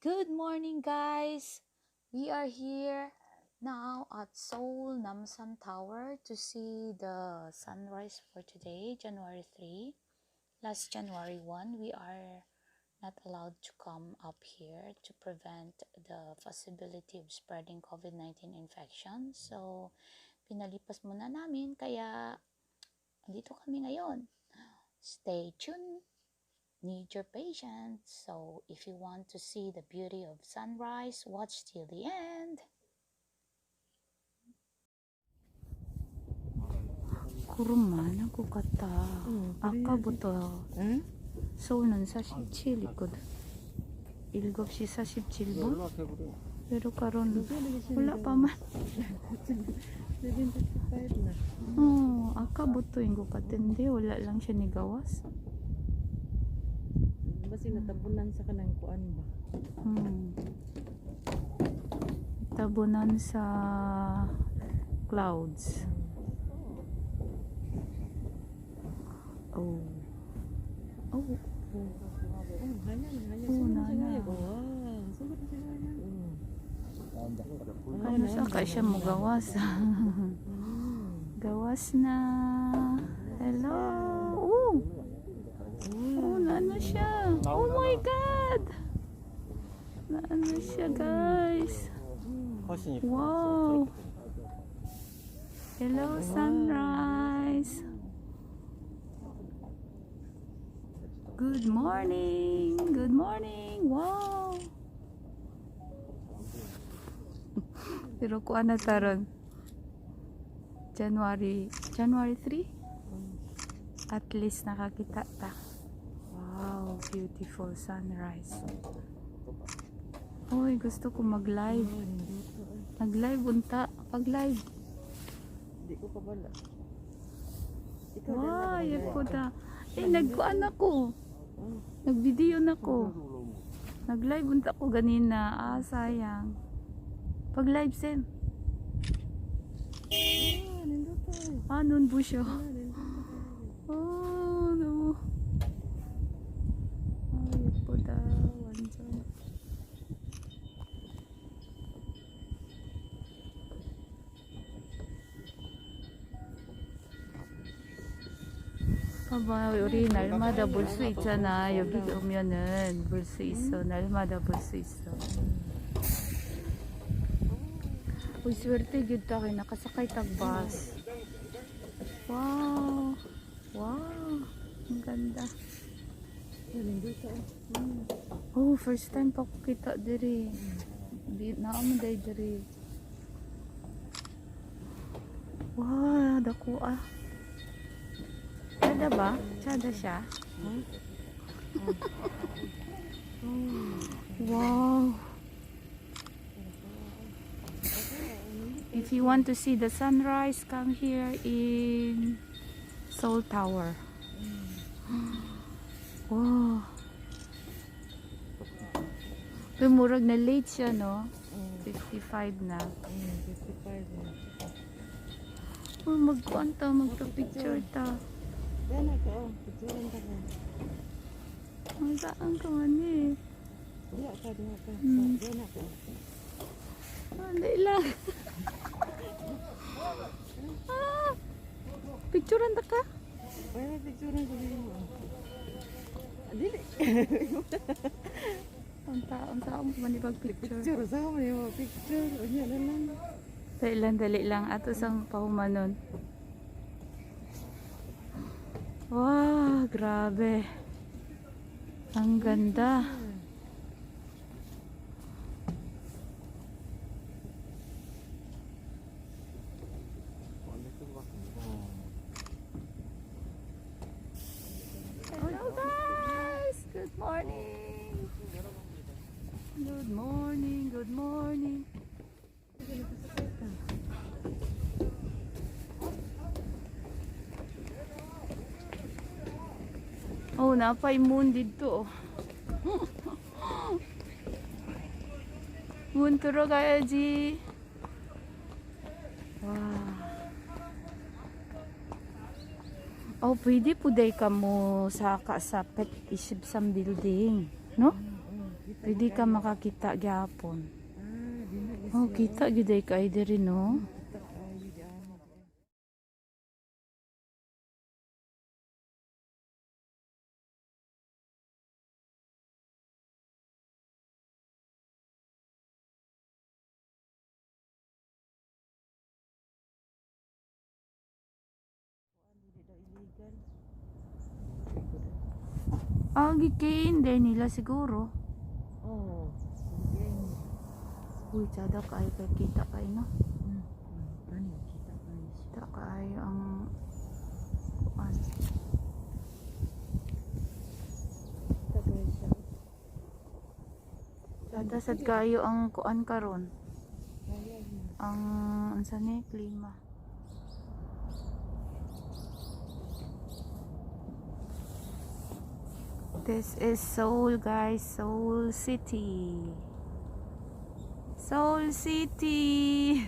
Good morning, guys. We are here now at Seoul Namsan Tower to see the sunrise for today, January 3. Last January 1, we are not allowed to come up here to prevent the possibility of spreading COVID-19 infection. So, pinalipas muna namin kaya andito kami ngayon. Stay tuned. Need your patience. So if you want to see the beauty of sunrise, watch till the end. 구름만 하고 갔다. 아까부터 서울은 47이거든. 7시 47분. Pero karon wala pa man. Akabuto yung katindi. Wala lang siya ni gawas. Basi natabunan sa kanang kuan ba? Tabunan sa clouds. Oh. Ano sa ka siya mo gawas? Gawas na. Hello. Naano siya? Oh my God! Naano siya, guys? Wow! Hello, sunrise! Good morning! Good morning! Wow! Pero kuan na taron? January 3? At least nakakita ta. Wow, beautiful sunrise. Oy, gusto ko mag-live. Mag-live unta, pag-live. Hindi ko kabala. Wow, yan po ta. Nagkuan ako. Nag-video na ko. Nag-live unta ko ganina. Sayang. Pag-live sen. Nun po siya. No. 예쁘다 완전. 봐봐, 우리 날마다 볼 수 있잖아. 여기 오면은 볼 수 있어. 날마다 볼 수 있어. Uy, swerte gyud ta kay nakasakay tag bus. Wow. Ang ganda. Oh, first time pa ko kita diri. Naman day diri. Wow, dako ah. Tsada ba? Tsada siya? Wow. If you want to see the sunrise, come here in Seoul Tower. Wow. Murag na late siya, no? 55 na. 55 na. Oh, magkuan ta, magpa-picture ta. Yan ako, picturean ta ko. Ang saan ka man eh. Diya ka. Yan ako. Hindi lang. Picturean ta ka? Pwede picturean ko din mo. Dili. Ang taon mo man ipag-picture. Picture sa mo yung picture. Unya na lang. Dali lang. Ato sang pahumanon. Wow, grabe. Ang ganda. Hello guys! Good morning! Good morning! Oh, napay moon dito. Moon turo 가야지. Pwede po day ka mo sa pet isip sa building, no? Pwede ka makakita gyapon. Di na Oh, kita gyud ay kay diri no. kita kayo dyan. Hindi daw illegal. Ah, gikinder nila siguro. Oo. Again. Uy, tsada kay kita kay no. Ano, kita kayo. Kita kay ang kuan. Kita kayo siya. Tsada sad kayo ang kuan karon. Kaya yun. Ang unsa ni klima. This is Seoul, guys. Seoul City. Seoul City.